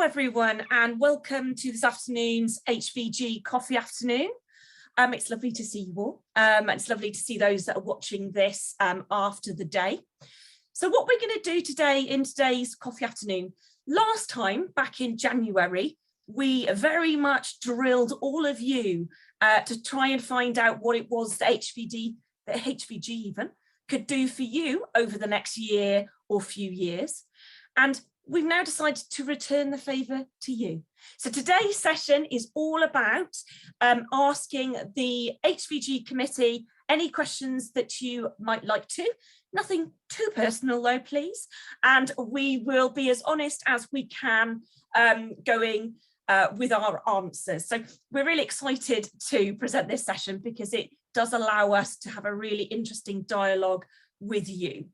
everyone, and welcome to this afternoon's HVG Coffee Afternoon. It's lovely to see you all. It's lovely to see those that are watching this after the day. So what we're going to do today in today's Coffee Afternoon, last time back in January, we very much drilled all of you to try and find out what it was that HVG even could do for you over the next year or few years. And we've now decided to return the favour to you. So today's session is all about asking the HVG committee any questions that you might like to. Nothing too personal though, please. And we will be as honest as we can going with our answers. So we're really excited to present this session because it does allow us to have a really interesting dialogue with you.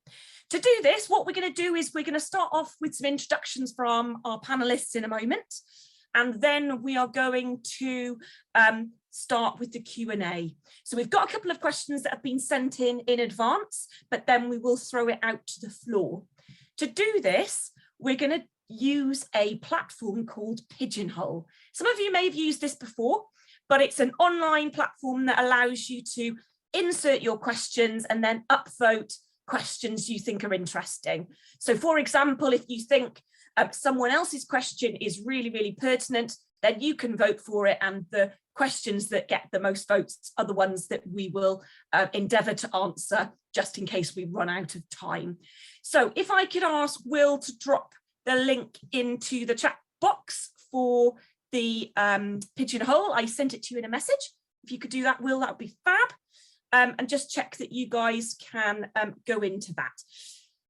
To do this, what we're going to do is we're going to start off with some introductions from our panelists in a moment, and then we are going to start with the Q&A. So we've got a couple of questions that have been sent in advance, but then we will throw it out to the floor. To do this, we're going to use a platform called Pigeonhole. Some of you may have used this before, but it's an online platform that allows you to insert your questions and then upvote questions you think are interesting. So for example, if you think someone else's question is really, really pertinent, then you can vote for it, and the questions that get the most votes are the ones that we will endeavour to answer just in case we run out of time. So if I could ask Will to drop the link into the chat box for the Pigeonhole. I sent it to you in a message. If you could do that, Will, that would be fab. And just check that you guys can go into that.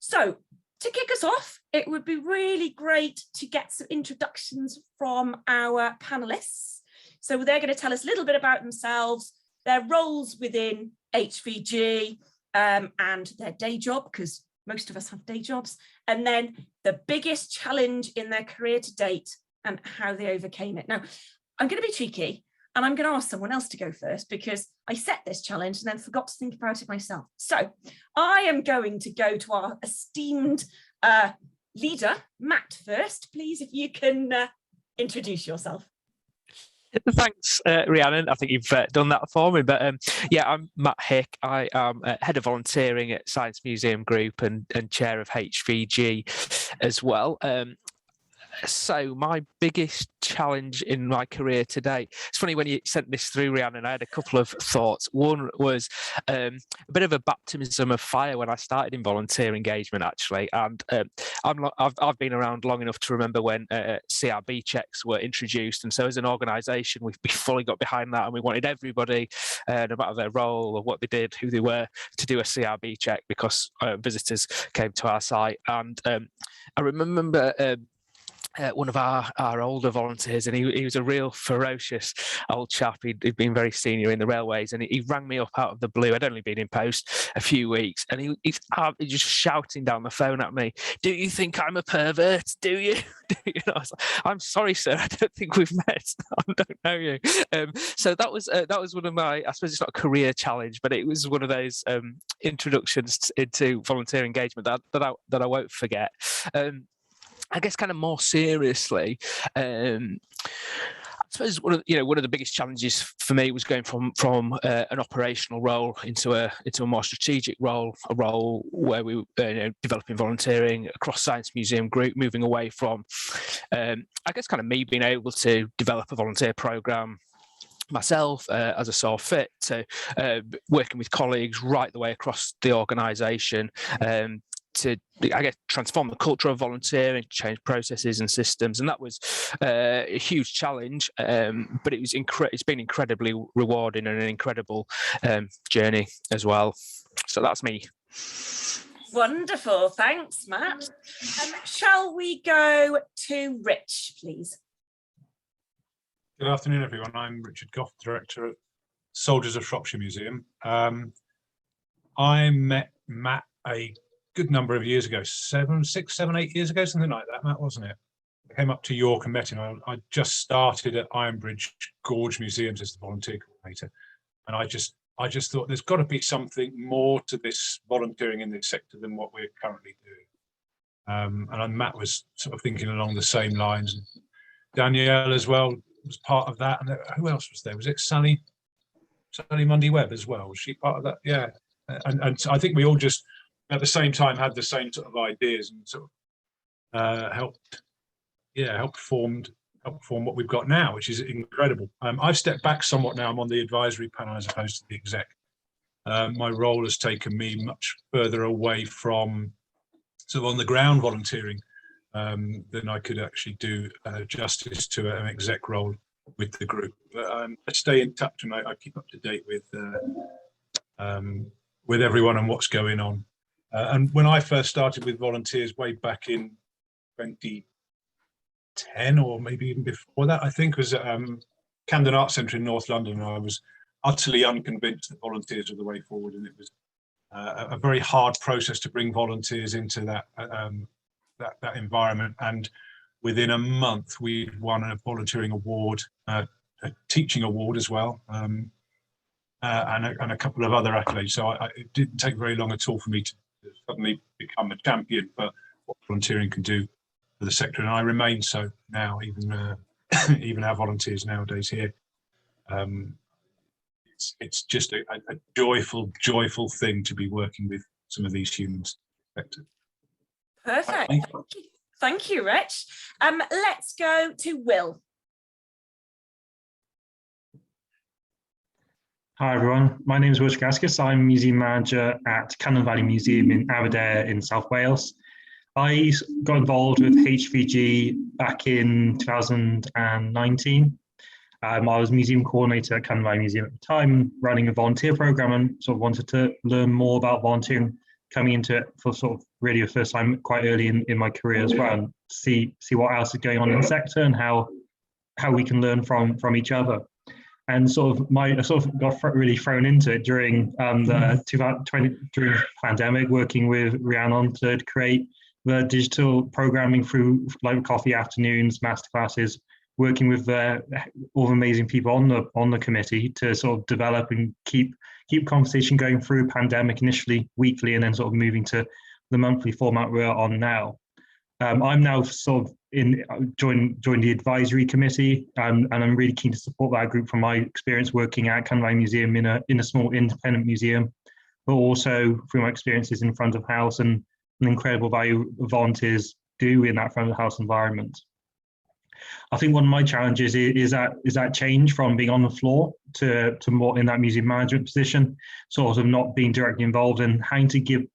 So to kick us off, it would be really great to get some introductions from our panelists. So they're going to tell us a little bit about themselves, their roles within HVG and their day job, because most of us have day jobs, and then the biggest challenge in their career to date and how they overcame it. Now, I'm going to be cheeky, and I'm going to ask someone else to go first because I set this challenge and then forgot to think about it myself. So I am going to go to our esteemed leader, Matt, first. Please, if you can introduce yourself. Thanks, Rhiannon. I think you've done that for me. But yeah, I'm Matt Hick. I am head of volunteering at Science Museum Group and chair of HVG as well. So my biggest challenge in my career today, it's funny when you sent this through, Rhiannon, I had a couple of thoughts. One was a bit of a baptism of fire when I started in volunteer engagement, actually. And I've been around long enough to remember when CRB checks were introduced. And so as an organisation, we fully got behind that, and we wanted everybody, no matter their role or what they did, who they were, to do a CRB check because visitors came to our site. And I remember one of our older volunteers, and he was a real ferocious old chap. He'd been very senior in the railways, and he rang me up out of the blue. I'd only been in post a few weeks, and he's just shouting down the phone at me, "Do you think I'm a pervert? Do you?" I was like, "I'm sorry, sir. I don't think we've met. I don't know you." So that was one of my, I suppose it's not a career challenge, but it was one of those introductions into volunteer engagement that I won't forget. I guess kind of more seriously, I suppose one of the biggest challenges for me was going from an operational role into a more strategic role, a role where we were developing volunteering across Science Museum Group, moving away from, I guess, kind of me being able to develop a volunteer programme myself as I saw fit, to working with colleagues right the way across the organisation, to, I guess, transform the culture of volunteering, change processes and systems, and that was a huge challenge. But it's been incredibly rewarding and an incredible journey as well. So that's me. Wonderful, thanks, Matt. Shall we go to Rich, please? Good afternoon, everyone. I'm Richard Goff, Director at Soldiers of Shropshire Museum. I met Matt a good number of years ago, 6, 7, 8 years ago, something like that, Matt, wasn't it? I came up to York and met him. I just started at Ironbridge Gorge Museums as the volunteer coordinator, and I just thought there's got to be something more to this volunteering in this sector than what we're currently doing. And Matt was sort of thinking along the same lines. Danielle as well was part of that. And who else was there? Was it Sally Mundy Webb as well? Was she part of that? Yeah. And I think we all just at the same time had the same sort of ideas and sort of helped form what we've got now, which is incredible. I've stepped back somewhat now. I'm on the advisory panel as opposed to the exec. My role has taken me much further away from sort of on the ground volunteering than I could actually do justice to an exec role with the group. But I stay in touch and I keep up to date with everyone and what's going on. And when I first started with volunteers way back in 2010 or maybe even before that, I think was at Camden Arts Centre in North London. And I was utterly unconvinced that volunteers were the way forward, and it was a very hard process to bring volunteers into that environment. And within a month, we won a volunteering award, a teaching award as well, and a couple of other accolades. So it didn't take very long at all for me to suddenly become a champion for what volunteering can do for the sector, and I remain so now. Even our volunteers nowadays here, it's just a joyful thing to be working with some of these humans. Perfect. Thank you, Rich. Let's go to Will. Hi everyone, my name is Will Gaskis. I'm Museum Manager at Cannon Valley Museum in Aberdare in South Wales. I got involved with HVG back in 2019. I was museum coordinator at Cannon Valley Museum at the time, running a volunteer program, and sort of wanted to learn more about volunteering, coming into it for sort of really the first time quite early in my career as well, and see what else is going on in the sector and how we can learn from each other. And I got really thrown into it during the 2020 during the pandemic, working with Rhiannon to create the digital programming through like coffee afternoons, masterclasses, working with all the amazing people on the committee to sort of develop and keep conversation going through pandemic, initially weekly, and then sort of moving to the monthly format we're on now. I'm now sort of joined the advisory committee, and I'm really keen to support that group from my experience working at Cannon Valley Museum in a small independent museum, but also through my experiences in front of house and an incredible value volunteers do in that front of house environment. I think one of my challenges is that change from being on the floor to more in that museum management position, sort of not being directly involved and having to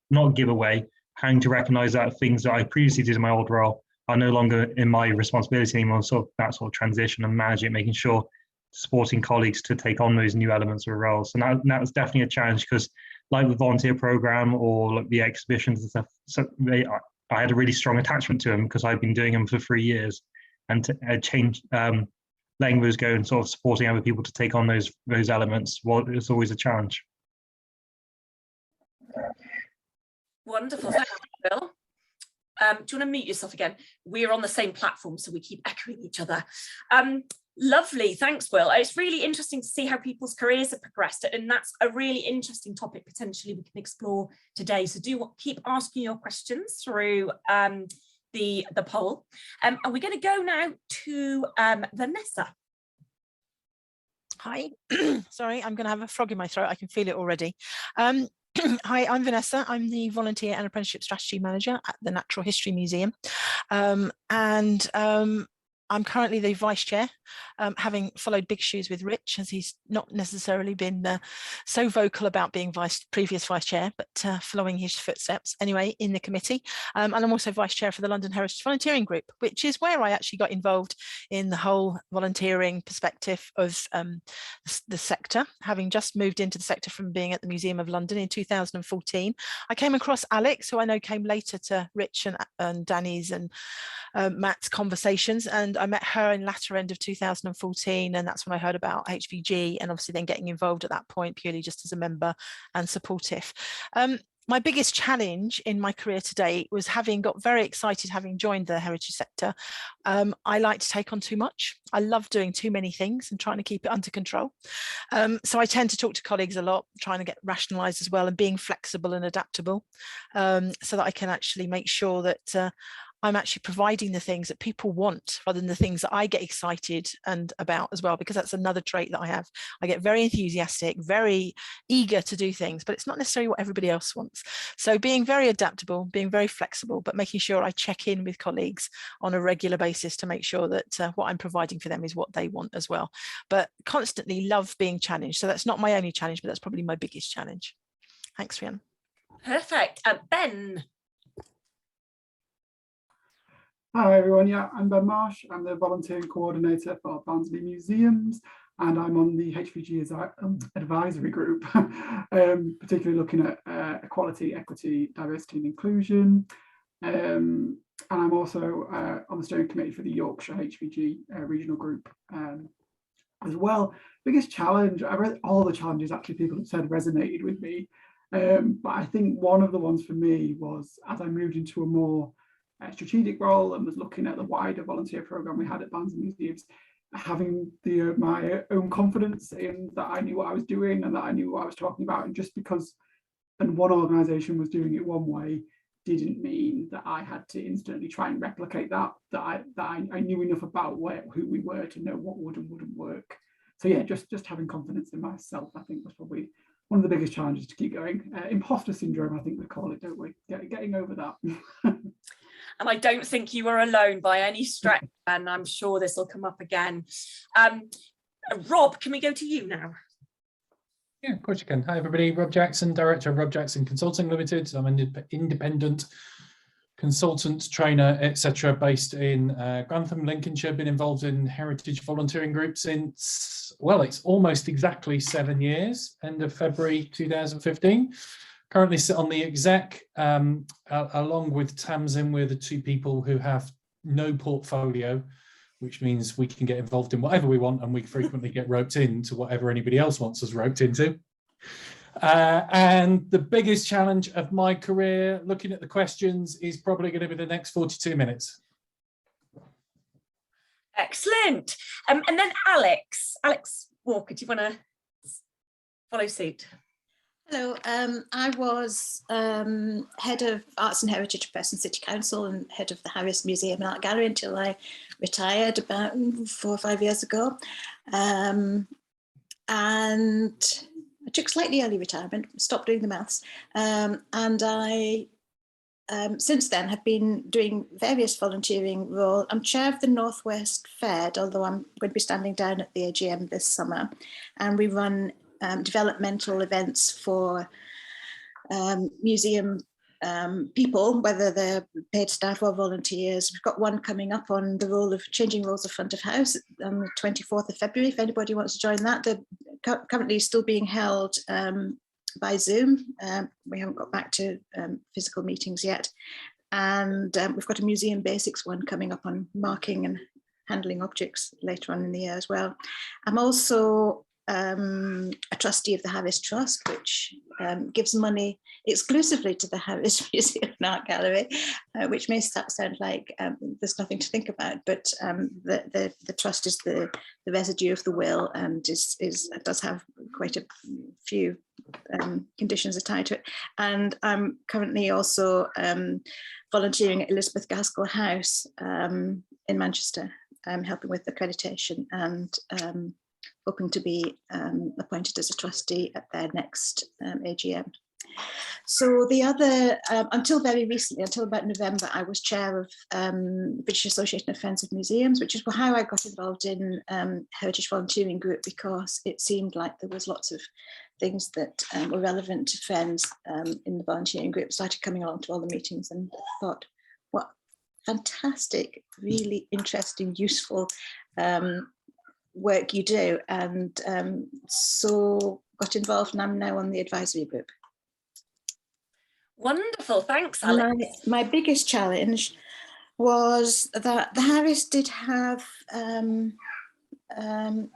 having to recognize that things that I previously did in my old role are no longer in my responsibility anymore. So that sort of transition and managing, making sure supporting colleagues to take on those new elements of roles. And that was definitely a challenge, because like the volunteer program or like the exhibitions and stuff, I had a really strong attachment to them because I've been doing them for 3 years, and to change, letting those go and sort of supporting other people to take on those elements, well, it's always a challenge. Wonderful, thank you, Bill. Do you want to mute yourself again? We're on the same platform, so we keep echoing each other. Lovely, thanks, Will. It's really interesting to see how people's careers have progressed, and that's a really interesting topic potentially we can explore today. So do keep asking your questions through the poll. And we're going to go now to Vanessa. Hi, sorry, I'm going to have a frog in my throat. I can feel it already. Hi, I'm Vanessa. I'm the Volunteer and Apprenticeship Strategy Manager at the Natural History Museum. I'm currently the Vice Chair, having followed big shoes with Rich, as he's not necessarily been so vocal about being previous Vice Chair, but following his footsteps anyway in the committee. And I'm also Vice Chair for the London Heritage Volunteering Group, which is where I actually got involved in the whole volunteering perspective of the sector. Having just moved into the sector from being at the Museum of London in 2014, I came across Alex, who I know came later to Rich and Danny's and Matt's conversations, and I met her in latter end of 2014, and that's when I heard about HVG, and obviously then getting involved at that point purely just as a member and supportive. My biggest challenge in my career to date was having got very excited having joined the heritage sector. I like to take on too much. I love doing too many things and trying to keep it under control. So I tend to talk to colleagues a lot, trying to get rationalized as well, and being flexible and adaptable, so that I can actually make sure that I'm actually providing the things that people want rather than the things that I get excited and about as well, because that's another trait that I have. I get very enthusiastic, very eager to do things, but it's not necessarily what everybody else wants. So being very adaptable, being very flexible, but making sure I check in with colleagues on a regular basis to make sure that what I'm providing for them is what they want as well. But constantly love being challenged. So that's not my only challenge, but that's probably my biggest challenge. Thanks, Rhiannon. Perfect. Ben. Hi everyone, yeah, I'm Ben Marsh. I'm the volunteering coordinator for Barnsley Museums, and I'm on the HVG advisory group, particularly looking at equality, equity, diversity and inclusion. And I'm also on the steering committee for the Yorkshire HVG regional group as well. Biggest challenge, I read all the challenges actually people have said resonated with me, but I think one of the ones for me was as I moved into a more strategic role and was looking at the wider volunteer program we had at Barnsley Museums, having my own confidence in that I knew what I was doing and that I knew what I was talking about, and just because one organisation was doing it one way didn't mean that I had to instantly try and replicate that I knew enough about who we were to know what would and wouldn't work. So yeah, just having confidence in myself, I think, was probably one of the biggest challenges to keep going. Imposter syndrome, I think we call it, don't we? Getting over that. And I don't think you are alone by any stretch, and I'm sure this will come up again. Rob, can we go to you now? Yeah, of course you can. Hi everybody, Rob Jackson, Director of Rob Jackson Consulting Limited. I'm an independent consultant, trainer, etc. based in Grantham, Lincolnshire. Been involved in heritage volunteering groups since, well, it's almost exactly 7 years, end of February 2015. Currently sit on the exec, along with Tamsin. We're the two people who have no portfolio, which means we can get involved in whatever we want, and we frequently get roped into whatever anybody else wants us roped into. And the biggest challenge of my career, looking at the questions, is probably going to be the next 42 minutes. Excellent. And then Alex Walker, do you want to follow suit? Hello, I was head of Arts and Heritage at Preston City Council and head of the Harris Museum and Art Gallery until I retired about 4 or 5 years ago. And I took slightly early retirement, stopped doing the maths. And I, since then, have been doing various volunteering roles. I'm chair of the Northwest Fed, although I'm going to be standing down at the AGM this summer. And we run developmental events for museum people, whether they're paid staff or volunteers. We've got one coming up on the role of changing roles of front of house on the 24th of February, if anybody wants to join that. They're currently still being held by Zoom. We haven't got back to physical meetings yet. And we've got a museum basics one coming up on marking and handling objects later on in the year as well. I'm also a trustee of the Harris Trust, which gives money exclusively to the Harris Museum and Art Gallery, which may sound like there's nothing to think about, but the trust is the residue of the will, and does have quite a few conditions attached to it. And I'm currently also volunteering at Elizabeth Gaskell House in Manchester, helping with accreditation, and hoping to be appointed as a trustee at their next AGM. So the other, until very recently, until about November, I was chair of British Association of Friends of Museums, which is how I got involved in Heritage Volunteering Group, because it seemed like there was lots of things that were relevant to Friends in the volunteering group. Started coming along to all the meetings and thought, what fantastic, really interesting, useful work you do, and so got involved, and I'm now on the advisory group. Wonderful, thanks, Alex. My biggest challenge was that the Harris did have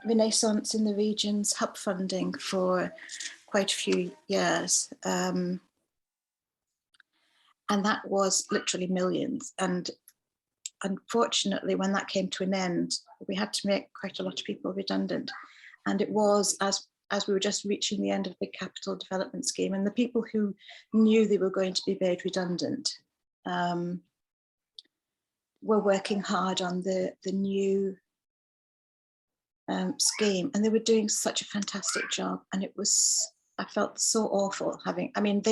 Renaissance in the Regions hub funding for quite a few years, and that was literally millions. And unfortunately, when that came to an end, we had to make quite a lot of people redundant. And it was as we were just reaching the end of the capital development scheme, and the people who knew they were going to be made redundant were working hard on the new scheme, and they were doing such a fantastic job. And it was, I felt so awful having, I mean,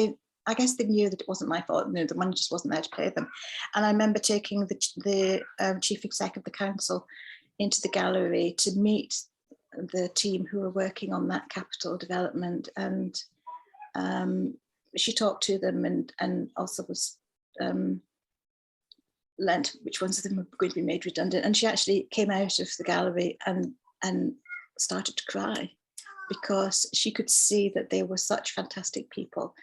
I guess they knew that it wasn't my fault, the money just wasn't there to pay them. And I remember taking the chief exec of the council into the gallery to meet the team who were working on that capital development, and she talked to them and also was learnt which ones of them were going to be made redundant. And she actually came out of the gallery and started to cry, because she could see that they were such fantastic people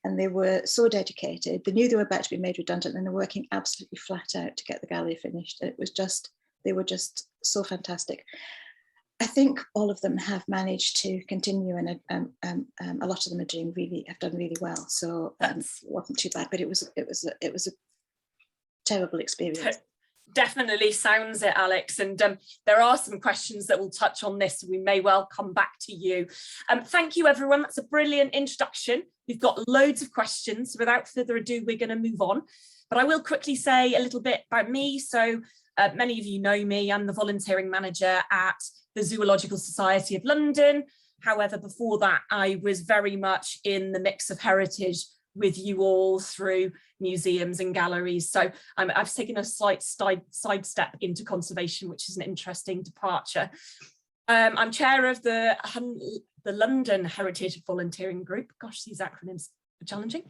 and they were so dedicated. They knew they were about to be made redundant and they're working absolutely flat out to get the gallery finished. It was just, they were just so fantastic. I think all of them have managed to continue, and a lot of them have done really well. So it wasn't too bad, but it was a terrible experience. Definitely sounds it, Alex. And there are some questions that will touch on this, so we may well come back to you. Thank you, everyone. That's a brilliant introduction. We've got loads of questions. So without further ado, we're going to move on. But I will quickly say a little bit about me. So many of you know me. I'm the volunteering manager at the Zoological Society of London. However, before that, I was very much in the mix of heritage with you all through museums and galleries. So I've taken a slight sidestep into conservation, which is an interesting departure. I'm chair of the London Heritage Volunteering Group. Gosh, these acronyms are challenging.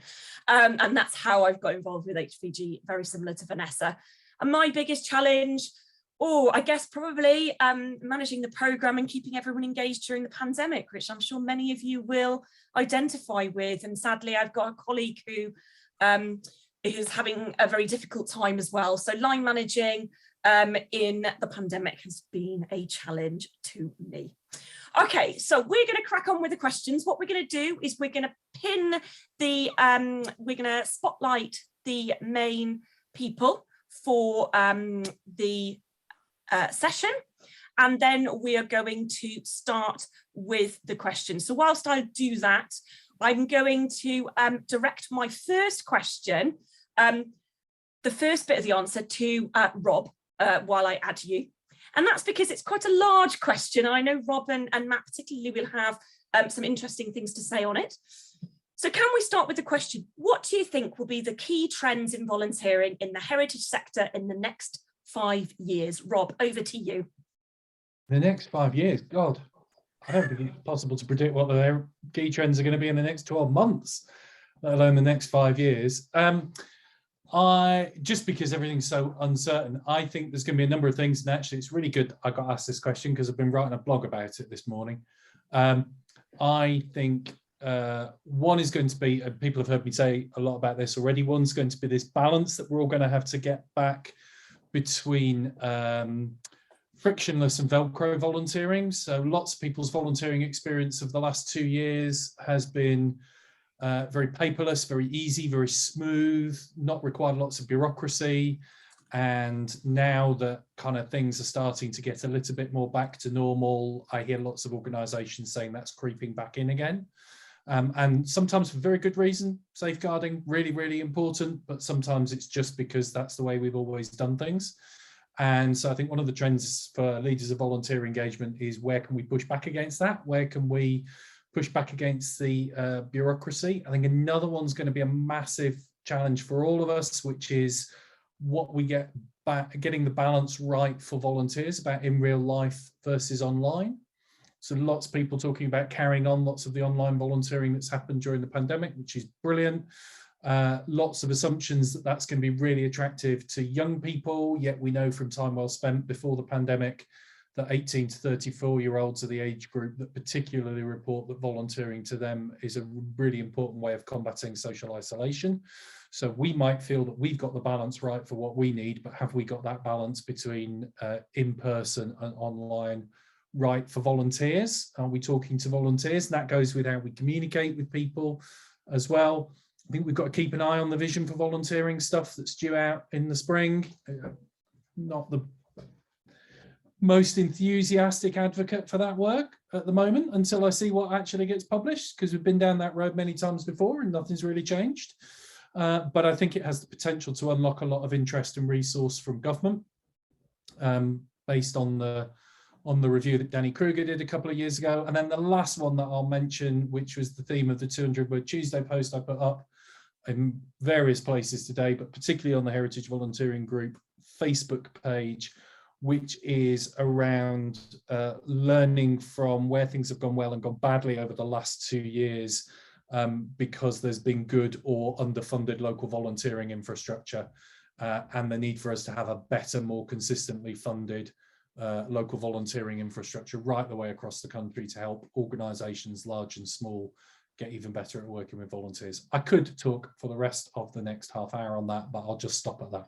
And that's how I've got involved with HVG, very similar to Vanessa. And my biggest challenge, I guess probably managing the programme and keeping everyone engaged during the pandemic, which I'm sure many of you will identify with. And sadly, I've got a colleague who is having a very difficult time as well. So line managing in the pandemic has been a challenge to me. Okay, so we're going to crack on with the questions. What we're going to do is we're going to pin the, we're going to spotlight the main people for the session, and then we are going to start with the questions. So whilst I do that, I'm going to direct my first question, the first bit of the answer, to Rob while I add you. And that's because it's quite a large question. I know Rob and Matt particularly will have some interesting things to say on it. So can we start with the question, what do you think will be the key trends in volunteering in the heritage sector in the next 5 years? Rob, over to you. The next 5 years, God, I don't think it's possible to predict what the key trends are going to be in the next 12 months, let alone the next 5 years. Just because everything's so uncertain, I think there's going to be a number of things, and actually it's really good I got asked this question because I've been writing a blog about it this morning. I think one is going to be, people have heard me say a lot about this already, one's going to be this balance that we're all going to have to get back between frictionless and Velcro volunteering. So lots of people's volunteering experience of the last 2 years has been very paperless, very easy, very smooth, not required lots of bureaucracy. And now that kind of things are starting to get a little bit more back to normal, I hear lots of organisations saying that's creeping back in again. And sometimes for very good reason, safeguarding, really, really important, but sometimes it's just because that's the way we've always done things. And so I think one of the trends for leaders of volunteer engagement is, where can we push back against that? Where can we push back against the bureaucracy? I think another one's going to be a massive challenge for all of us, which is what we get back, getting the balance right for volunteers about in real life versus online. So lots of people talking about carrying on lots of the online volunteering that's happened during the pandemic, which is brilliant. Lots of assumptions that that's going to be really attractive to young people, yet we know from time well spent before the pandemic that 18 to 34-year-olds are the age group that particularly report that volunteering to them is a really important way of combating social isolation. So we might feel that we've got the balance right for what we need, but have we got that balance between in-person and online right for volunteers? Are we talking to volunteers? And that goes with how we communicate with people as well. I think we've got to keep an eye on the vision for volunteering stuff that's due out in the spring. Not the most enthusiastic advocate for that work at the moment until I see what actually gets published, because we've been down that road many times before and nothing's really changed. but I think it has the potential to unlock a lot of interest and resource from government, based on the review that Danny Kruger did a couple of years ago. And then the last one that I'll mention, which was the theme of the 200 Word Tuesday post I put up in various places today, but particularly on the Heritage Volunteering Group Facebook page, which is around learning from where things have gone well and gone badly over the last 2 years, because there's been good or underfunded local volunteering infrastructure, and the need for us to have a better, more consistently funded local volunteering infrastructure right the way across the country to help organisations large and small get even better at working with volunteers. I could talk for the rest of the next half hour on that, but I'll just stop at that.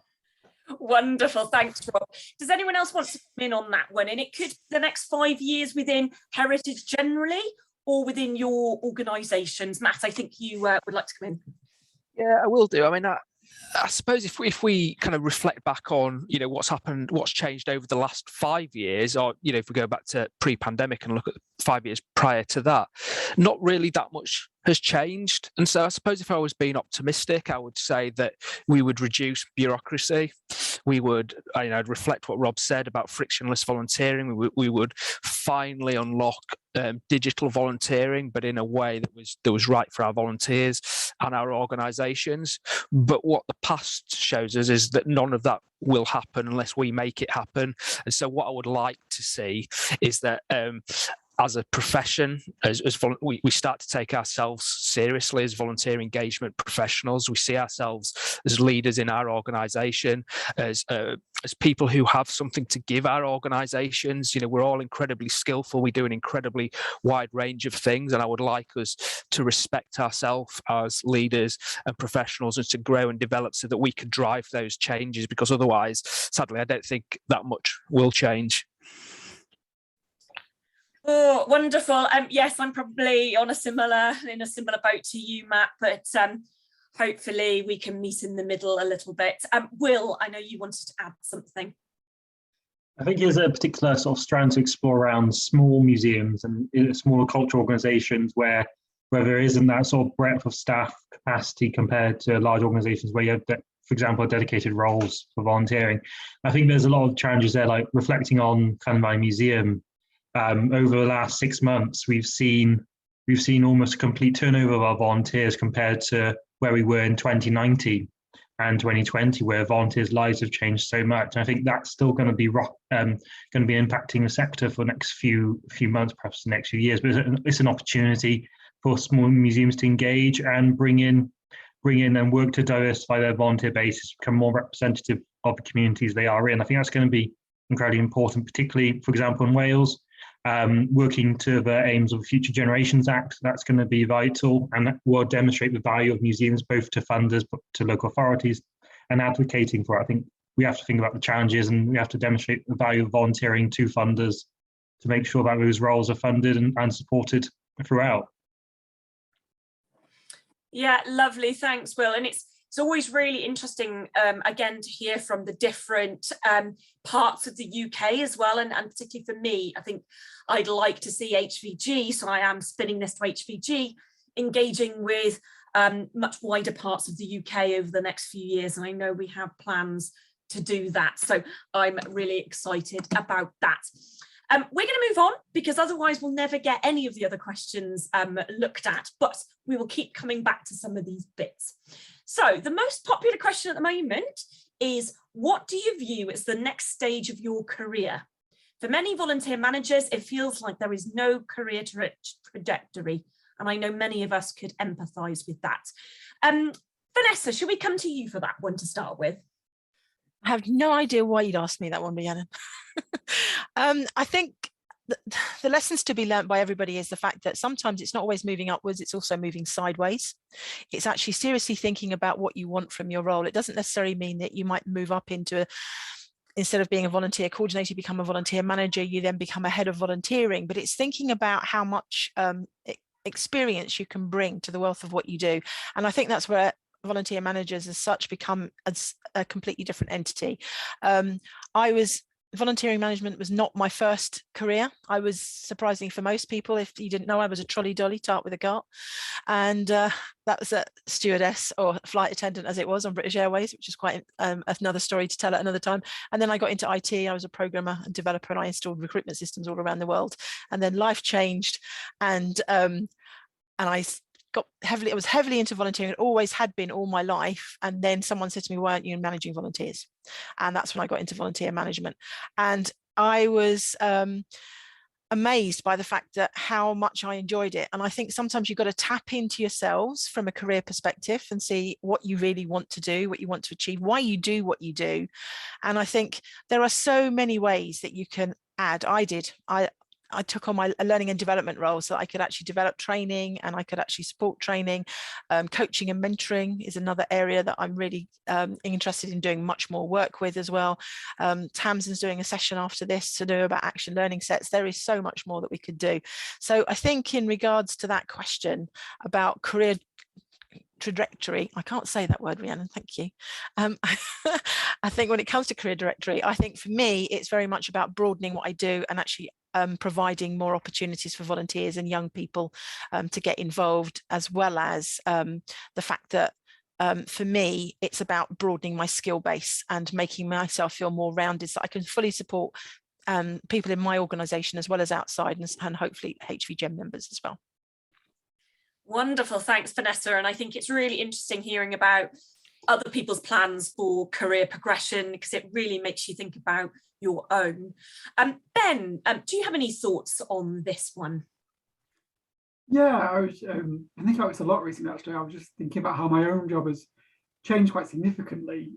Wonderful, thanks, Rob. Does anyone else want to come in on that one? And it could be the next 5 years within Heritage generally, or within your organisations. Matt, I think you would like to come in. Yeah, I will do. I mean, I suppose if we kind of reflect back on, what's happened, what's changed over the last 5 years, or, if we go back to pre-pandemic and look at 5 years prior to that, not really that much has changed. And so I suppose if I was being optimistic, I would say that we would reduce bureaucracy. We would, I'd reflect what Rob said about frictionless volunteering. We would finally unlock digital volunteering, but in a way that was right for our volunteers and our organisations. But what the past shows us is that none of that will happen unless we make it happen. And so what I would like to see is that as a profession, we start to take ourselves seriously as volunteer engagement professionals. We see ourselves as leaders in our organisation, as people who have something to give our organisations. We're all incredibly skillful. We do an incredibly wide range of things, and I would like us to respect ourselves as leaders and professionals and to grow and develop so that we can drive those changes, because otherwise, sadly, I don't think that much will change. Oh, wonderful. Yes, I'm probably in a similar boat to you, Matt, but hopefully we can meet in the middle a little bit. Will, I know you wanted to add something. I think there's a particular sort of strand to explore around small museums and smaller cultural organisations where there isn't that sort of breadth of staff capacity compared to large organisations where you have, for example, dedicated roles for volunteering. I think there's a lot of challenges there, like reflecting on Cannon Valley Museum. Over the last 6 months, we've seen almost a complete turnover of our volunteers compared to where we were in 2019 and 2020, where volunteers' lives have changed so much. And I think that's still going to be impacting the sector for the next few months, perhaps the next few years. But it's an opportunity for small museums to engage and bring in and work to diversify their volunteer bases, become more representative of the communities they are in. I think that's going to be incredibly important, particularly, for example, in Wales. Working to the aims of the Future Generations Act, that's going to be vital, and that will demonstrate the value of museums both to funders, but to local authorities, and advocating for it. I think we have to think about the challenges, and we have to demonstrate the value of volunteering to funders to make sure that those roles are funded and supported throughout. Yeah, lovely. Thanks, Will. And it's always really interesting, again, to hear from the different parts of the UK as well. And particularly for me, I think I'd like to see HVG, so I am spinning this to HVG, engaging with much wider parts of the UK over the next few years. And I know we have plans to do that. So I'm really excited about that. We're going to move on, because otherwise we'll never get any of the other questions looked at, but we will keep coming back to some of these bits. So the most popular question at the moment is, what do you view as the next stage of your career? For many volunteer managers, it feels like there is no career trajectory, and I know many of us could empathise with that. Vanessa, should we come to you for that one to start with? I have no idea why you'd ask me that one, Rhiannon. I think the lessons to be learned by everybody is the fact that sometimes it's not always moving upwards, it's also moving sideways. It's actually seriously thinking about what you want from your role. It doesn't necessarily mean that you might move up into instead of being a volunteer coordinator, you become a volunteer manager, you then become a head of volunteering, but it's thinking about how much experience you can bring to the wealth of what you do. And I think that's where volunteer managers as such become a completely different entity. I was volunteering management was not my first career. I was, surprising for most people, if you didn't know, I was a trolley dolly tart with a cart, and that was a stewardess or flight attendant as it was on British Airways, which is quite another story to tell at another time. And then I got into IT. I was a programmer and developer, and I installed recruitment systems all around the world. And then life changed, and I was heavily into volunteering. It always had been all my life. And then someone said to me, "Why aren't you managing volunteers?" And that's when I got into volunteer management. And I was amazed by the fact that how much I enjoyed it. And I think sometimes you've got to tap into yourselves from a career perspective and see what you really want to do, what you want to achieve, why you do what you do. And I think there are so many ways that you can add. I took on my learning and development role so that I could actually develop training, and I could actually support training. Coaching and mentoring is another area that I'm really interested in doing much more work with as well. Tamsin's doing a session after this to do about action learning sets. There is so much more that we could do. So I think in regards to that question about career trajectory, I can't say that word, Rhiannon, thank you. I think when it comes to career trajectory, I think for me, it's very much about broadening what I do and actually providing more opportunities for volunteers and young people to get involved, as well as the fact that for me, it's about broadening my skill base and making myself feel more rounded so I can fully support people in my organisation as well as outside, and hopefully HVG members as well. Wonderful, thanks Vanessa. And I think it's really interesting hearing about other people's plans for career progression, because it really makes you think about your own. Ben, do you have any thoughts on this one? Yeah, I was thinking about this a lot recently, actually. I was just thinking about how my own job has changed quite significantly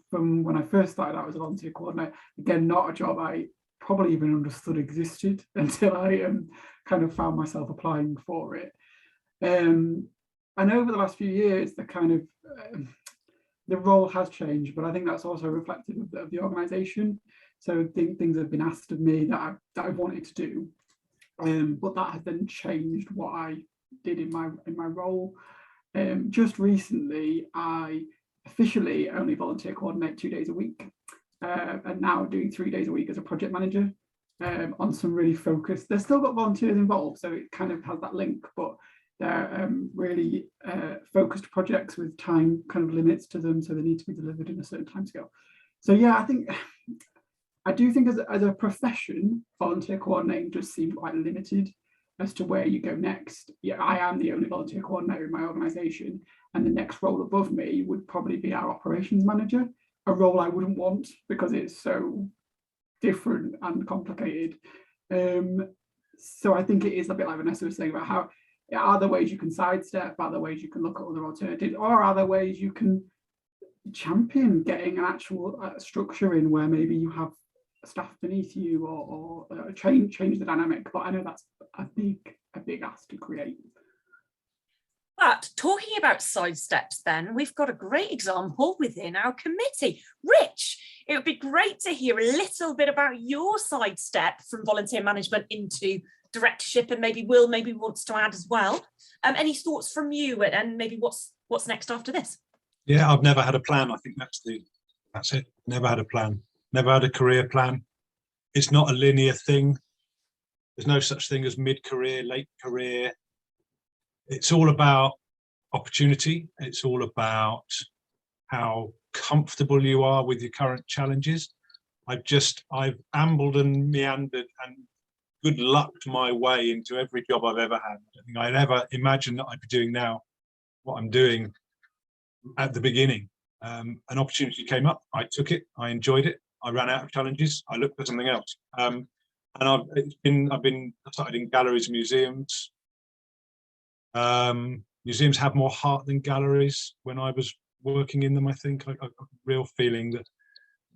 from when I first started out as a volunteer coordinator. Again, not a job I probably even understood existed until I kind of found myself applying for it. And over the last few years, the kind of the role has changed, but I think that's also reflective of the organisation. So things have been asked of me that I wanted to do, but that has then changed what I did in my role. Just recently, I officially only volunteer coordinate 2 days a week, and now doing 3 days a week as a project manager on some really focused. There's still got volunteers involved, so it kind of has that link, but they're really focused projects with time kind of limits to them, so they need to be delivered in a certain timescale. So yeah, I do think as a profession, volunteer coordinating does seem quite limited as to where you go next. Yeah, I am the only volunteer coordinator in my organisation, and the next role above me would probably be our operations manager, a role I wouldn't want because it's so different and complicated. So I think it is a bit like Vanessa was saying about how are there ways you can sidestep, are there ways you can look at other alternatives, or are there ways you can champion getting an actual structure in where maybe you have staff beneath you, or change the dynamic. But I know that's a big ask to create. But talking about sidesteps, then we've got a great example within our committee. Rich, it would be great to hear a little bit about your sidestep from volunteer management into directorship, and maybe Will wants to add as well. Any thoughts from you, and maybe what's next after this? Yeah, I've never had a plan. I think that's it. Never had a plan. Never had a career plan. It's not a linear thing. There's no such thing as mid-career, late career. It's all about opportunity. It's all about how comfortable you are with your current challenges. I've ambled and meandered and good lucked my way into every job I've ever had. I don't think I'd ever imagined that I'd be doing now what I'm doing at the beginning. An opportunity came up, I took it, I enjoyed it, I ran out of challenges, I looked for something else. And I started in galleries and museums. Museums have more heart than galleries. When I was working in them, I think I got a real feeling that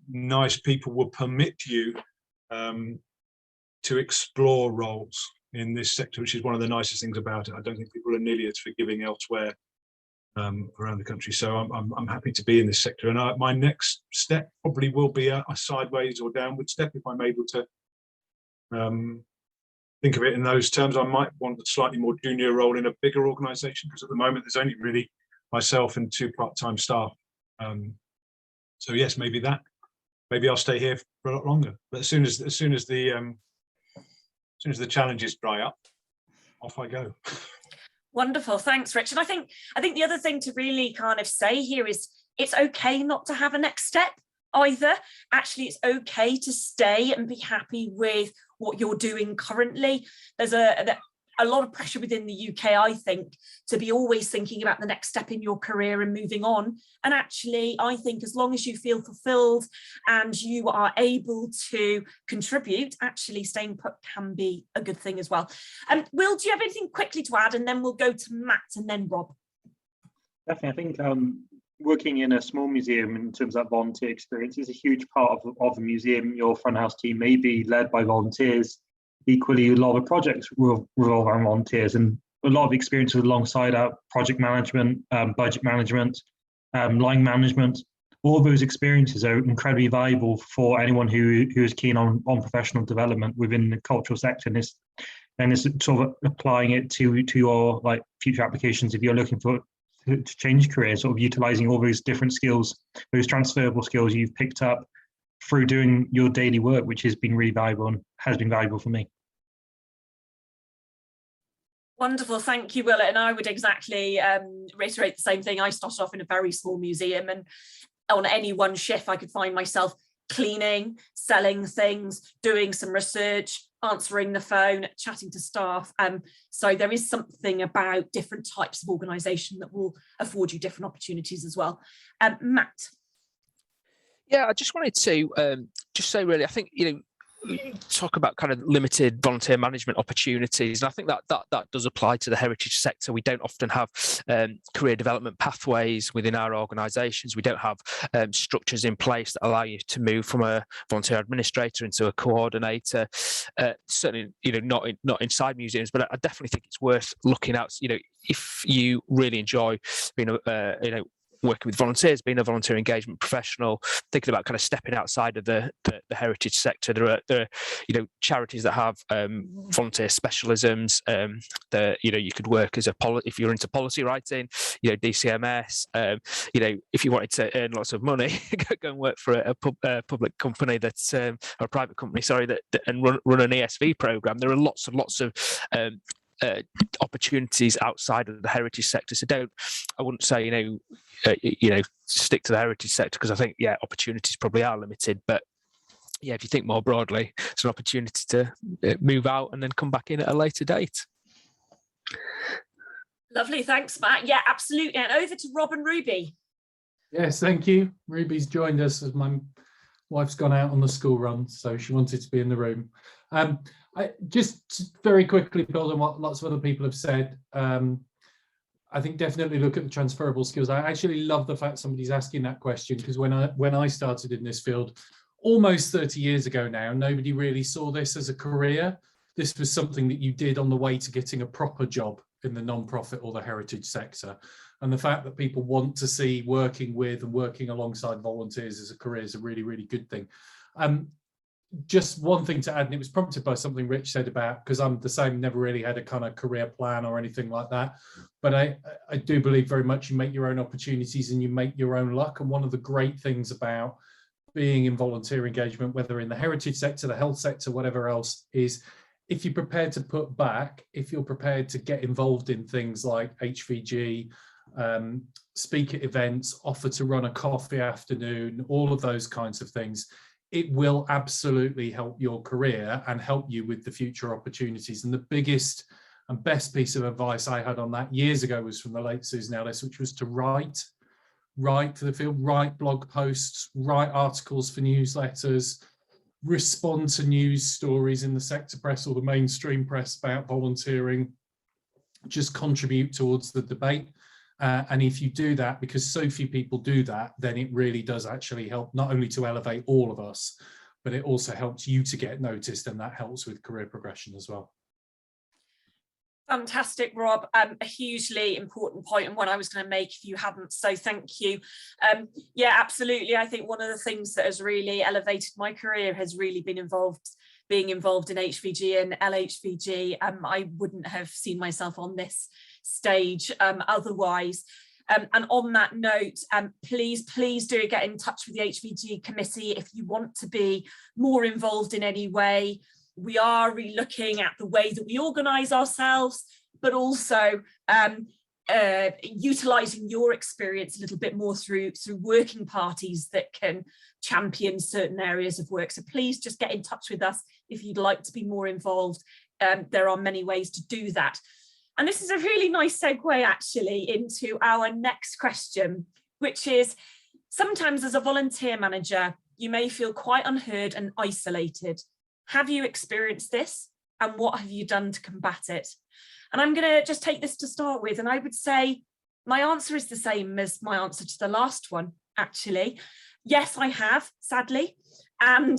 nice people will permit you to explore roles in this sector, which is one of the nicest things about it. I don't think people are nearly as forgiving elsewhere around the country. So I'm happy to be in this sector. And my next step probably will be a sideways or downward step if I'm able to think of it in those terms. I might want a slightly more junior role in a bigger organisation, because at the moment there's only really myself and 2 part-time staff. So yes, maybe that. maybe I'll stay here for a lot longer. But as soon as the challenges dry up, off I go. Wonderful, thanks, Rich. And I think the other thing to really kind of say here is it's okay not to have a next step either. Actually, it's okay to stay and be happy with what you're doing currently. There's a lot of pressure within the UK, I think, to be always thinking about the next step in your career and moving on. And actually, I think as long as you feel fulfilled and you are able to contribute, actually staying put can be a good thing as well. Will, do you have anything quickly to add? And then we'll go to Matt and then Rob. Definitely, I think working in a small museum in terms of that volunteer experience is a huge part of the museum. Your front house team may be led by volunteers. Equally, a lot of projects revolve around volunteers, and a lot of experiences alongside our project management, budget management, line management. All of those experiences are incredibly valuable for anyone who is keen on professional development within the cultural sector. And it's sort of applying it to your like future applications if you're looking to change careers, sort of utilizing all those different skills, those transferable skills you've picked up through doing your daily work, which has been really valuable and has been valuable for me. Wonderful, thank you, Will. And I would exactly reiterate the same thing. I started off in a very small museum, and on any one shift, I could find myself cleaning, selling things, doing some research, answering the phone, chatting to staff. So there is something about different types of organisation that will afford you different opportunities as well. Matt. Yeah, I just wanted to just say, really, I think, talk about kind of limited volunteer management opportunities, and I think that does apply to the heritage sector. We don't often have career development pathways within our organisations. We don't have structures in place that allow you to move from a volunteer administrator into a coordinator. Certainly, not inside museums, but I definitely think it's worth looking at. If you really enjoy being working with volunteers, being a volunteer engagement professional, thinking about kind of stepping outside of the heritage sector. There are charities that have volunteer specialisms. You could work as if you're into policy writing, DCMS. If you wanted to earn lots of money, go and work for a public company that's or a private company, and run an ESV program. There are lots of opportunities outside of the heritage sector. So I wouldn't say stick to the heritage sector, because I think opportunities probably are limited. But if you think more broadly, it's an opportunity to move out and then come back in at a later date. Lovely, thanks, Matt. Yeah, absolutely. And over to Rob and Ruby. Yes, thank you. Ruby's joined us as my wife's gone out on the school run, so she wanted to be in the room. I just very quickly build on what lots of other people have said. I think definitely look at the transferable skills. I actually love the fact somebody's asking that question, because when I started in this field almost 30 years ago now, nobody really saw this as a career. This was something that you did on the way to getting a proper job in the non-profit or the heritage sector. And the fact that people want to see working with and working alongside volunteers as a career is a really, really good thing. Just one thing to add, and it was prompted by something Rich said about, because I'm the same, never really had a kind of career plan or anything like that. But I do believe very much you make your own opportunities and you make your own luck. And one of the great things about being in volunteer engagement, whether in the heritage sector, the health sector, whatever else, is if you're prepared to put back, if you're prepared to get involved in things like HVG, speak at events, offer to run a coffee afternoon, all of those kinds of things, it will absolutely help your career and help you with the future opportunities. And the biggest and best piece of advice I had on that years ago was from the late Susan Ellis, which was to write for the field, write blog posts, write articles for newsletters, respond to news stories in the sector press or the mainstream press about volunteering, just contribute towards the debate. And if you do that, because so few people do that, then it really does actually help not only to elevate all of us, but it also helps you to get noticed, and that helps with career progression as well. Fantastic, Rob. A hugely important point, and one I was going to make if you hadn't, so thank you. Yeah, absolutely. I think one of the things that has really elevated my career has really been being involved in HVG and LHVG. I wouldn't have seen myself on this stage otherwise. And on that note, please do get in touch with the HVG committee if you want to be more involved in any way. We are re-looking at the way that we organise ourselves, but also utilising your experience a little bit more through working parties that can champion certain areas of work. So please just get in touch with us if you'd like to be more involved. There are many ways to do that. And this is a really nice segue actually into our next question, which is, sometimes as a volunteer manager, you may feel quite unheard and isolated. Have you experienced this? And what have you done to combat it? And I'm going to just take this to start with. And I would say my answer is the same as my answer to the last one, actually. Yes, I have, sadly. And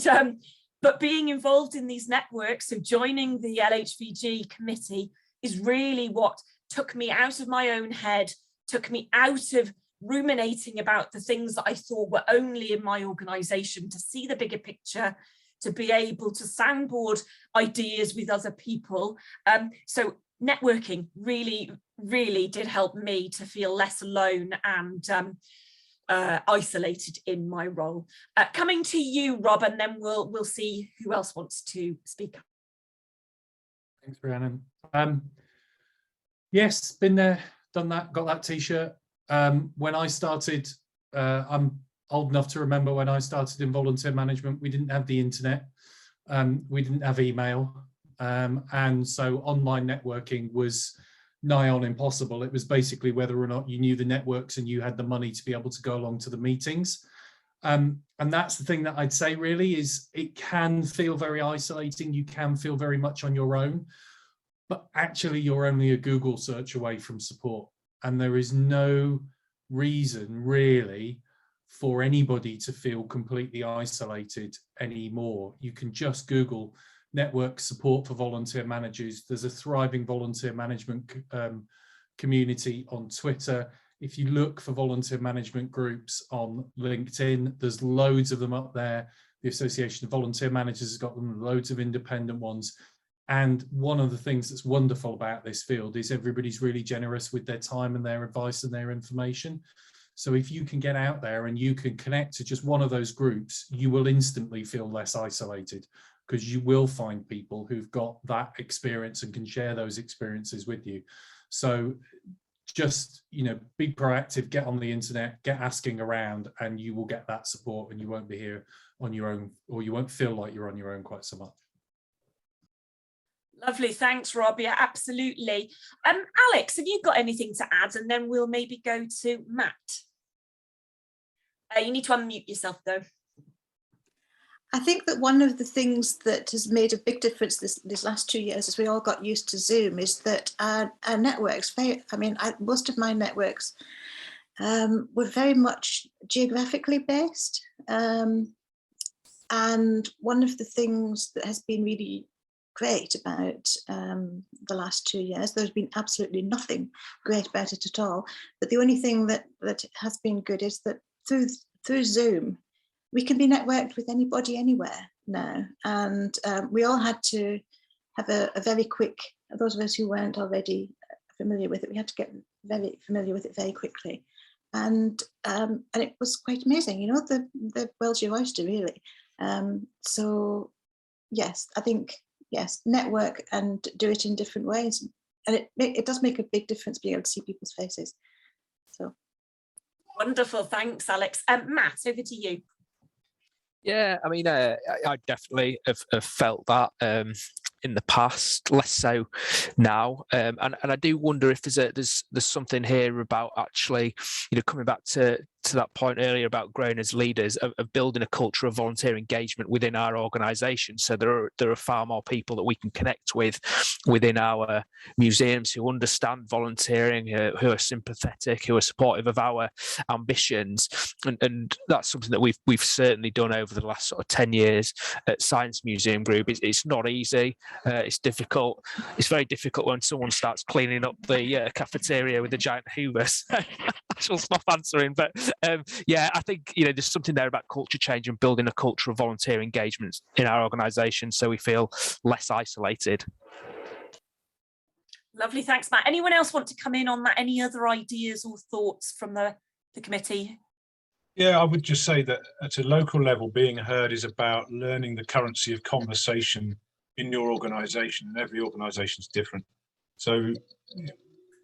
but being involved in these networks, so joining the LHVG committee, is really what took me out of my own head, took me out of ruminating about the things that I thought were only in my organisation, to see the bigger picture, to be able to soundboard ideas with other people. So networking really did help me to feel less alone and isolated in my role. Coming to you, Rob, and then we'll see who else wants to speak. Thanks, Rhiannon. Yes, been there, done that, got that t-shirt. When I started, I'm old enough to remember when I started in volunteer management, we didn't have the internet, we didn't have email, and so online networking was nigh on impossible. It was basically whether or not you knew the networks and you had the money to be able to go along to the meetings. And that's the thing that I'd say really is, it can feel very isolating, you can feel very much on your own, but actually you're only a Google search away from support. And there is no reason really for anybody to feel completely isolated anymore. You can just Google network support for volunteer managers. There's a thriving volunteer management community on Twitter. If you look for volunteer management groups on LinkedIn, there's loads of them up there. The Association of Volunteer Managers has got them, loads of independent ones. And one of the things that's wonderful about this field is everybody's really generous with their time and their advice and their information. So if you can get out there and you can connect to just one of those groups, you will instantly feel less isolated, because you will find people who've got that experience and can share those experiences with you. So just, you know, be proactive, get on the internet, get asking around, and you will get that support, and you won't be here on your own, or you won't feel like you're on your own quite so much. Lovely, thanks, Rob. Yeah, absolutely. Alex, have you got anything to add? And then we'll maybe go to Matt. You need to unmute yourself, though. I think that one of the things that has made a big difference this last 2 years, as we all got used to Zoom, is that our networks, most of my networks were very much geographically based. And one of the things that has been really great about the last 2 years, there's been absolutely nothing great about it at all, but the only thing that has been good is that through Zoom, we can be networked with anybody anywhere now. And we all had to have a very quick, those of us who weren't already familiar with it, we had to get very familiar with it very quickly. And it was quite amazing, you know, the world's your oyster, really. So yes, I think, yes, network and do it in different ways. And it does make a big difference being able to see people's faces. So. Wonderful, thanks, Alex. Matt, over to you. Yeah, I mean, I definitely have felt that in the past, less so now, and I do wonder if there's something here about actually, you know, coming back to that point earlier about growing as leaders, of building a culture of volunteer engagement within our organisation. So there are far more people that we can connect with within our museums who understand volunteering, who are sympathetic, who are supportive of our ambitions, and that's something that we've certainly done over the last sort of 10 years at Science Museum Group. It's not easy. It's difficult. It's very difficult when someone starts cleaning up the cafeteria with a giant Hoover. I shall stop answering, but yeah, I think, you know, there's something there about culture change and building a culture of volunteer engagement in our organisation, so we feel less isolated. Lovely, thanks, Matt. Anyone else want to come in on that? Any other ideas or thoughts from the committee? Yeah, I would just say that at a local level, being heard is about learning the currency of conversation in your organisation, and every organisation is different. So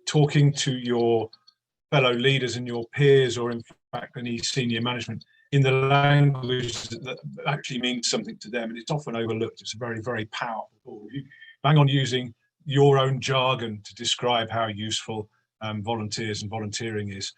talking to your fellow leaders and your peers, or in fact any senior management, in the language that actually means something to them, and it's often overlooked. It's a very, very powerful tool. You bang on using your own jargon to describe how useful volunteers and volunteering is.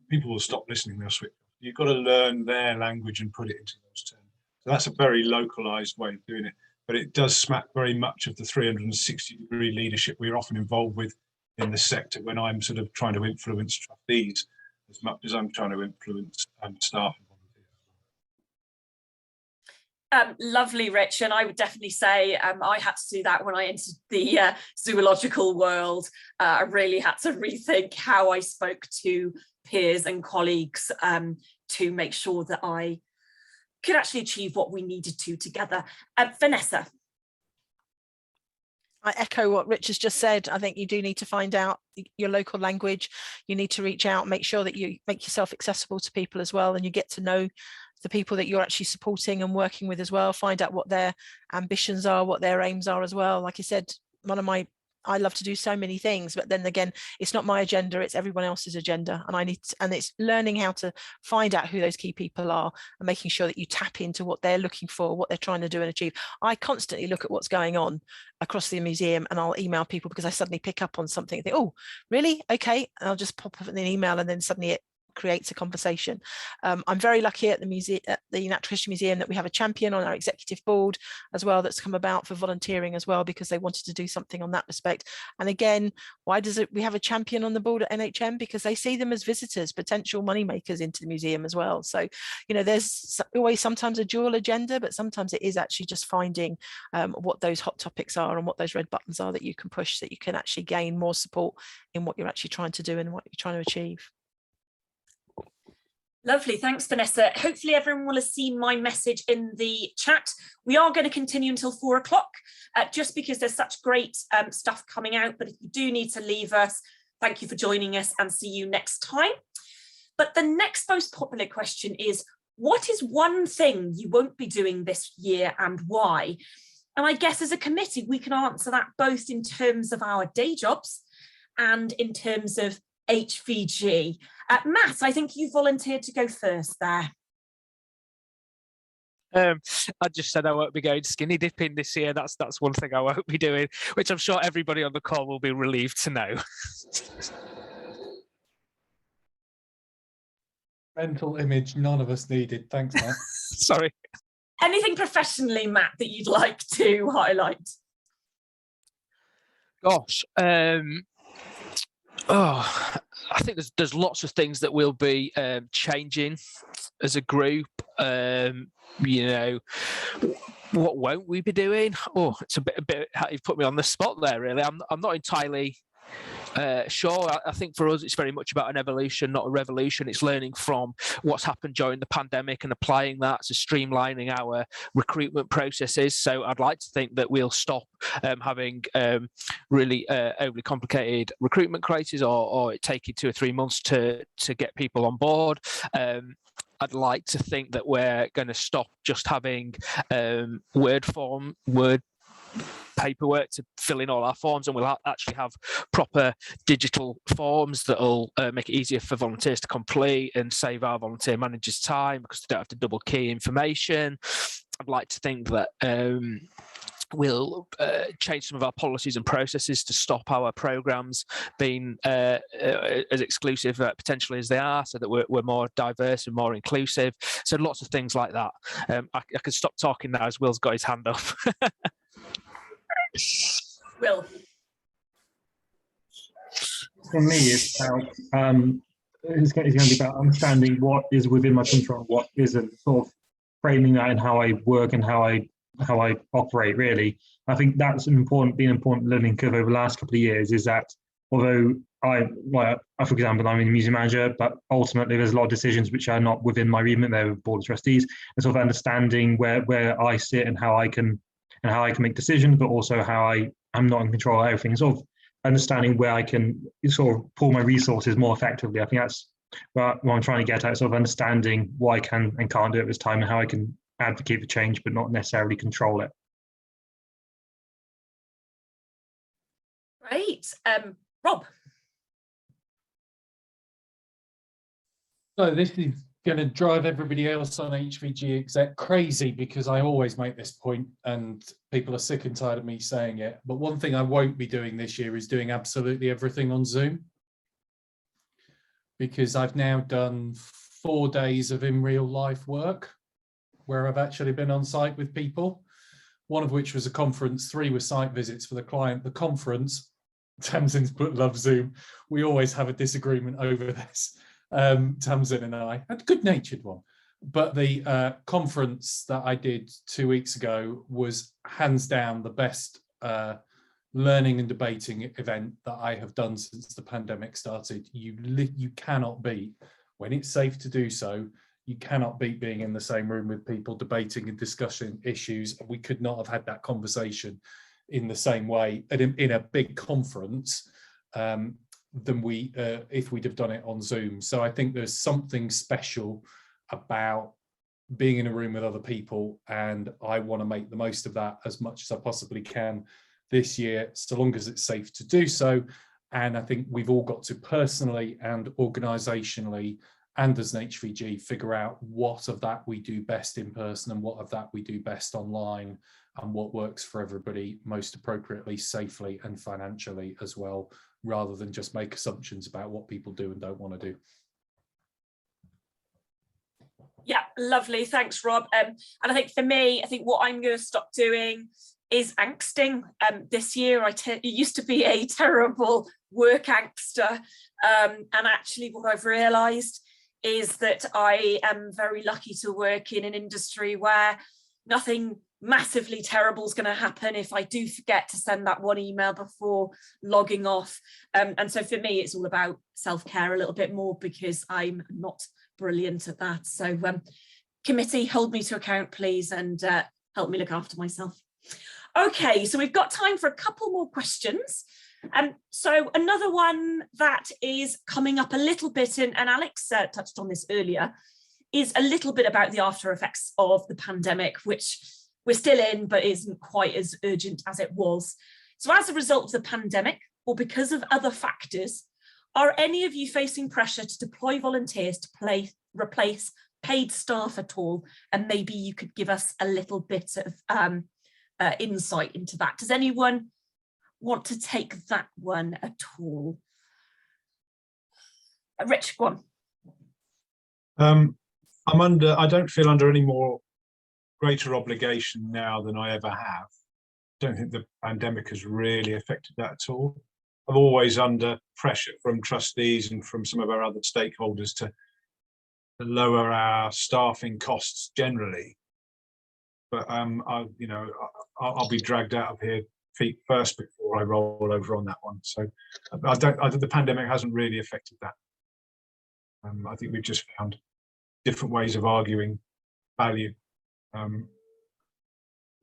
People will stop listening, they'll switch. You've got to learn their language and put it into those terms. So that's a very localized way of doing it, but it does smack very much of the 360-degree leadership we're often involved with in the sector when I'm sort of trying to influence trustees as much as I'm trying to influence staff and volunteers. Lovely, Rich, and I would definitely say I had to do that when I entered the zoological world. I really had to rethink how I spoke to peers and colleagues to make sure that I could actually achieve what we needed to together. Vanessa. I echo what Rich has just said. I think you do need to find out your local language. You need to reach out, make sure that you make yourself accessible to people as well, and you get to know the people that you're actually supporting and working with as well. Find out what their ambitions are, what their aims are as well. Like I said, I love to do so many things, but then again, it's not my agenda, it's everyone else's agenda. And it's learning how to find out who those key people are and making sure that you tap into what they're looking for, what they're trying to do and achieve. I constantly look at what's going on across the museum, and I'll email people because I suddenly pick up on something and think, oh, really? Okay. And I'll just pop up an email, and then suddenly it creates a conversation. I'm very lucky at the museum, at the Natural History Museum, that we have a champion on our executive board as well that's come about for volunteering as well, because they wanted to do something on that respect. And again, why does we have a champion on the board at NHM? Because they see them as visitors, potential money makers into the museum as well. So, you know, there's always sometimes a dual agenda, but sometimes it is actually just finding what those hot topics are and what those red buttons are that you can push, so that you can actually gain more support in what you're actually trying to do and what you're trying to achieve. Lovely, thanks, Vanessa. Hopefully everyone will have seen my message in the chat. We are going to continue until 4 o'clock, just because there's such great stuff coming out. But if you do need to leave us, thank you for joining us, and see you next time. But the next most popular question is, what is one thing you won't be doing this year and why? And I guess as a committee, we can answer that both in terms of our day jobs and in terms of HVG. Matt, I think you volunteered to go first there. I just said I won't be going skinny dipping this year. That's one thing I won't be doing, which I'm sure everybody on the call will be relieved to know. Mental image none of us needed. Thanks, Matt. Sorry. Anything professionally, Matt, that you'd like to highlight? Gosh. I think there's lots of things that we'll be changing as a group. You know, what won't we be doing? Oh, it's a bit. You've put me on the spot there. Really, I'm not entirely sure. I think for us, it's very much about an evolution, not a revolution. It's learning from what's happened during the pandemic and applying that to streamlining our recruitment processes. So I'd like to think that we'll stop having really overly complicated recruitment crises, or it taking 2 or 3 months to get people on board. I'd like to think that we're going to stop just having word paperwork to fill in all our forms, and we'll actually have proper digital forms that'll make it easier for volunteers to complete and save our volunteer managers time, because they don't have to double key information. I'd like to think that we'll change some of our policies and processes to stop our programmes being as exclusive potentially as they are, so that we're more diverse and more inclusive. So lots of things like that. I can stop talking now as Will's got his hand up. Will. For me, it's going to be about understanding what is within my control, what isn't, sort of framing that in how I work and how I operate. Really, I think that's been an important learning curve over the last couple of years. Is that although for example, I'm a museum manager, but ultimately there's a lot of decisions which are not within my remit. They're with board of trustees, and sort of understanding where I sit and how I can and how I can make decisions, but also how I'm not in control of everything. Sort of understanding where I can sort of pull my resources more effectively. I think that's what I'm trying to get at, sort of understanding what I can and can't do at this time and how I can advocate for change, but not necessarily control it. Great. Rob. So this is going to drive everybody else on HVG exec crazy, because I always make this point and people are sick and tired of me saying it. But one thing I won't be doing this year is doing absolutely everything on Zoom, because I've now done 4 days of in real life work where I've actually been on site with people, one of which was a conference, 3 were site visits for the client. The conference, Tamsin's put love Zoom. We always have a disagreement over this. Tamsin and I, a good-natured one. But the conference that I did 2 weeks ago was hands down the best learning and debating event that I have done since the pandemic started. You cannot beat, when it's safe to do so, you cannot beat being in the same room with people debating and discussing issues. We could not have had that conversation in the same way in a big conference than we if we'd have done it on Zoom. So I think there's something special about being in a room with other people, and I want to make the most of that as much as I possibly can this year, so long as it's safe to do so. And I think we've all got to personally and organisationally and as an HVG figure out what of that we do best in person and what of that we do best online, and what works for everybody most appropriately, safely and financially as well, rather than just make assumptions about what people do and don't want to do. Yeah, lovely. Thanks, Rob. And I think for me, I think what I'm going to stop doing is angsting. This year, I used to be a terrible work angster. And actually what I've realised is that I am very lucky to work in an industry where nothing massively terrible is going to happen if I do forget to send that one email before logging off. And so for me, it's all about self-care a little bit more, because I'm not brilliant at that. So committee, hold me to account, please, and help me look after myself. Okay, so we've got time for a couple more questions. So another one that is coming up a little bit, and Alex touched on this earlier, is a little bit about the after effects of the pandemic, which we're still in, but isn't quite as urgent as it was. So as a result of the pandemic, or because of other factors, are any of you facing pressure to deploy volunteers to replace paid staff at all? And maybe you could give us a little bit of insight into that. Does anyone want to take that one at all? Rich, go on. I don't feel under any more greater obligation now than I ever have. I don't think the pandemic has really affected that at all. I'm always under pressure from trustees and from some of our other stakeholders to lower our staffing costs generally. But I'll be dragged out of here feet first before I roll over on that one. So I think the pandemic hasn't really affected that. I think we've just found different ways of arguing value.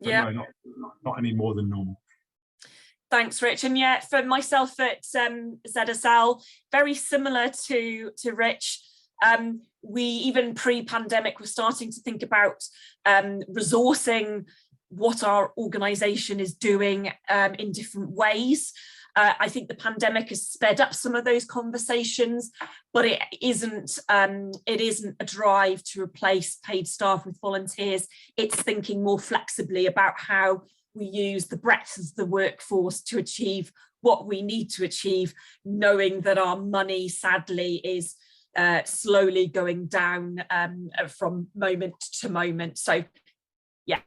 Yeah, no, not any more than normal. Thanks, Rich. And yeah, for myself at ZSL, very similar to Rich. We, even pre-pandemic, were starting to think about resourcing what our organisation is doing in different ways. I think the pandemic has sped up some of those conversations, but it isn't a drive to replace paid staff with volunteers. It's thinking more flexibly about how we use the breadth of the workforce to achieve what we need to achieve, knowing that our money, sadly, is slowly going down from moment to moment. So yeah,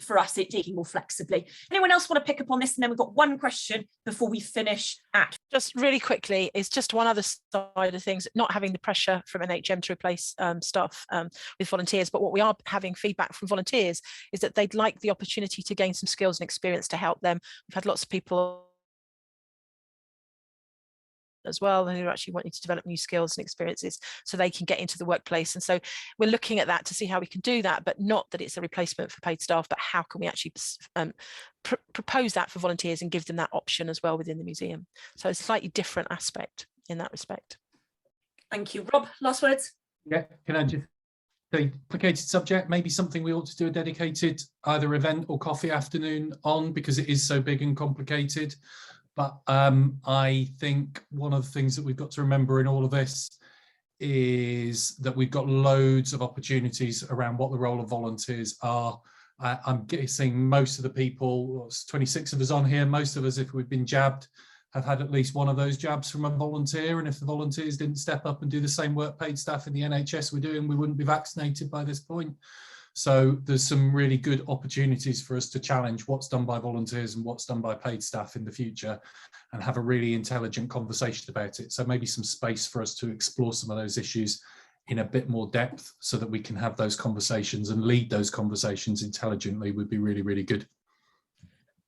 for us, it's thinking more flexibly. Anyone else want to pick up on this? And then we've got one question before we finish at. Just really quickly, it's just one other side of things, not having the pressure from NHM to replace staff with volunteers, but what we are having feedback from volunteers is that they'd like the opportunity to gain some skills and experience to help them. We've had lots of people as well, and who are actually wanting to develop new skills and experiences so they can get into the workplace. And so we're looking at that to see how we can do that, but not that it's a replacement for paid staff, but how can we actually propose that for volunteers and give them that option as well within the museum. So it's a slightly different aspect in that respect. Thank you. Rob, last words? Yeah, can I just say, complicated subject, maybe something we ought to do a dedicated either event or coffee afternoon on, because it is so big and complicated. But I think one of the things that we've got to remember in all of this is that we've got loads of opportunities around what the role of volunteers are. I'm guessing most of the people, 26 of us on here, most of us, if we've been jabbed, have had at least one of those jabs from a volunteer. And if the volunteers didn't step up and do the same work paid staff in the NHS were doing, we wouldn't be vaccinated by this point. So there's some really good opportunities for us to challenge what's done by volunteers and what's done by paid staff in the future, and have a really intelligent conversation about it. So maybe some space for us to explore some of those issues in a bit more depth so that we can have those conversations and lead those conversations intelligently would be really, really good.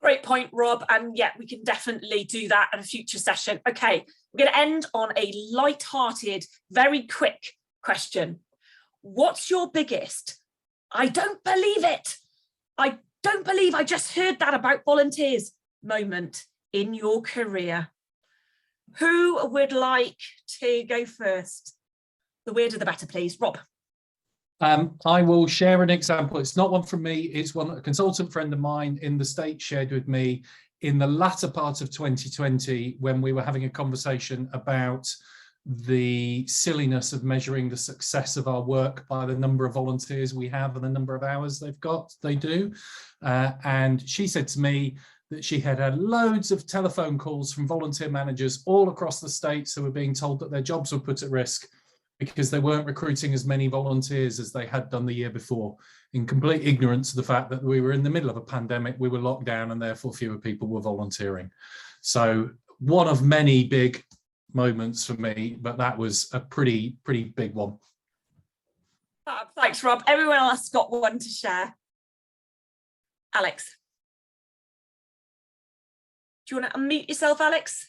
Great point, Rob. And yeah, we can definitely do that at a future session. Okay, we're going to end on a light-hearted, very quick question. What's your biggest, I don't believe it, I don't believe I just heard that about volunteers moment in your career? Who would like to go first? The weirder the better, please. Rob. I will share an example. It's not one from me. It's one that a consultant friend of mine in the States shared with me in the latter part of 2020, when we were having a conversation about the silliness of measuring the success of our work by the number of volunteers we have and the number of hours they do. And she said to me that she had had loads of telephone calls from volunteer managers all across the States who were being told that their jobs were put at risk because they weren't recruiting as many volunteers as they had done the year before, in complete ignorance of the fact that we were in the middle of a pandemic, we were locked down, and therefore fewer people were volunteering. So one of many big moments for me, but that was a pretty big one. Thanks, Rob. Everyone else got one to share. Alex. Do you want to unmute yourself, Alex?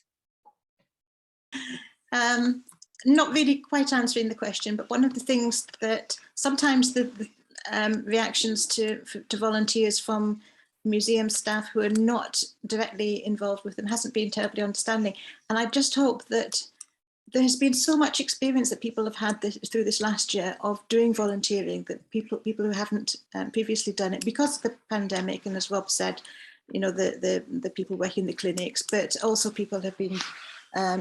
Not really quite answering the question, but one of the things that sometimes the reactions to volunteers from museum staff who are not directly involved with them hasn't been terribly understanding. And I just hope that there has been so much experience that people have had through this last year of doing volunteering, that people who haven't previously done it because of the pandemic, and as Rob said, you know, the people working in the clinics, but also people have been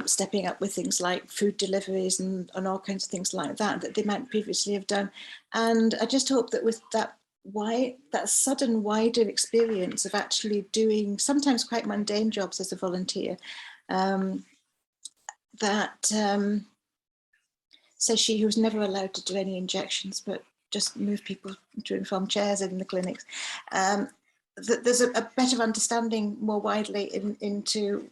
stepping up with things like food deliveries and all kinds of things like that they might previously have done. And I just hope that with that sudden wider experience of actually doing sometimes quite mundane jobs as a volunteer, says she who was never allowed to do any injections but just move people to and from chairs in the clinics, that there's a better understanding more widely into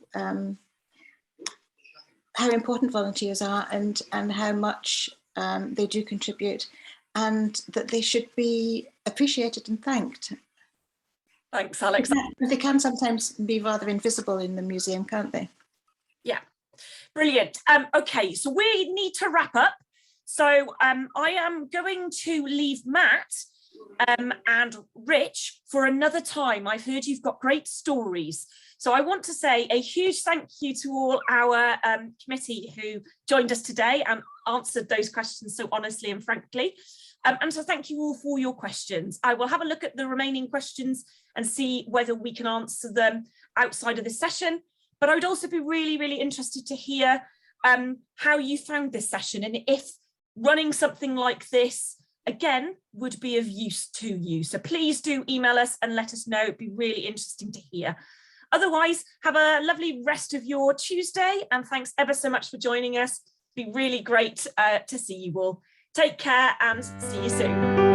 how important volunteers are and how much they do contribute, and that they should be appreciated and thanked. Thanks, Alex. They can sometimes be rather invisible in the museum, can't they? Yeah, brilliant. Okay, so we need to wrap up. So I am going to leave Matt and Rich for another time. I've heard you've got great stories. So I want to say a huge thank you to all our committee who joined us today and answered those questions so honestly and frankly. And so thank you all for your questions. I will have a look at the remaining questions and see whether we can answer them outside of this session. But I would also be really, really interested to hear how you found this session, and if running something like this again would be of use to you. So please do email us and let us know. It'd be really interesting to hear. Otherwise, have a lovely rest of your Tuesday, and thanks ever so much for joining us. It'd be really great to see you all. Take care and see you soon.